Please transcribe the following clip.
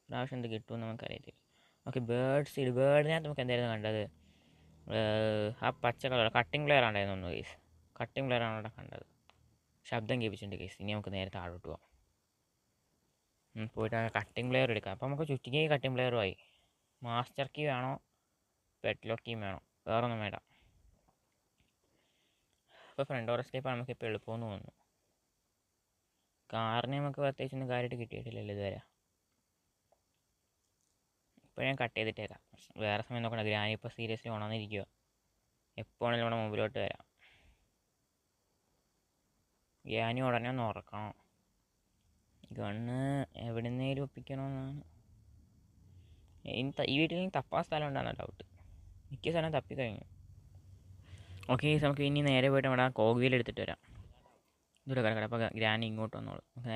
പ്രാവശ്യം എന്ത് കിട്ടുമെന്ന് നമുക്കറിയത്തില്ല. ഓക്കെ, ബേർഡിനകത്ത് നമുക്ക് എന്തായിരുന്നു കണ്ടത്? ആ പച്ച കളർ കട്ടിംഗ് പ്ലെയർ ഉണ്ടായിരുന്നു ഒന്ന് കേസ്. കട്ടിംഗ് പ്ലെയർ ആണ് അവിടെ കണ്ടത്. ശബ്ദം കേൾപ്പിച്ചിട്ടുണ്ട് കേസ്. ഇനി നമുക്ക് നേരെ താഴോട്ട് പോവാം. പോയിട്ട് ആ കട്ടിംഗ് പ്ലെയർ എടുക്കാം. അപ്പോൾ നമുക്ക് ചുറ്റിക്ക് കട്ടിംഗ് പ്ലെയറുമായി. മാസ്റ്റർ കീ വേണോ പെറ്റ്ലോക്ക് കീ വേണോ? വേറൊന്നും വേണ്ട. ഇപ്പോൾ ഫ്രണ്ട് ഡോർ എസ്കേപ്പാണ് നമുക്കിപ്പോൾ എളുപ്പമെന്ന് തോന്നുന്നു. കാറിന് നമുക്ക് പ്രത്യേകിച്ചൊന്നും കാര്യമായിട്ട് കിട്ടിയിട്ടില്ലല്ലോ ഇതുവരെ. ഇപ്പോൾ ഞാൻ കട്ട് ചെയ്തിട്ടേക്കാം. വേറെ സമയം നോക്കണ്ട. ഗ്രാനി ഇപ്പോൾ സീരിയസ്ലി ഉണർന്നിരിക്കുക. എപ്പോൾ ആണെങ്കിലും നമ്മുടെ മുമ്പിലോട്ട് വരാം. ഗ്രാനി ഉടനെ ഒന്ന് ഉറക്കണം. ഗണ്ണ് എവിടുന്നേലും ഒപ്പിക്കണമെന്നാണ്. ഈ വീട്ടിൽ നിന്ന് തപ്പാൻ സ്ഥലം ഉണ്ടാകുന്ന ഡൗട്ട്. മിക്ക സ്ഥലം തപ്പിക്കഴിഞ്ഞു. ഓക്കെ, നമുക്ക് ഇനി നേരെ പോയിട്ട് നമ്മുടെ കോഗ് വീൽ എടുത്തിട്ട് വരാം. ഇതിലൂടെ കിടക്കാം. അപ്പോൾ ഗ്രാനി ഇങ്ങോട്ട് വന്നോളൂ. നമുക്ക്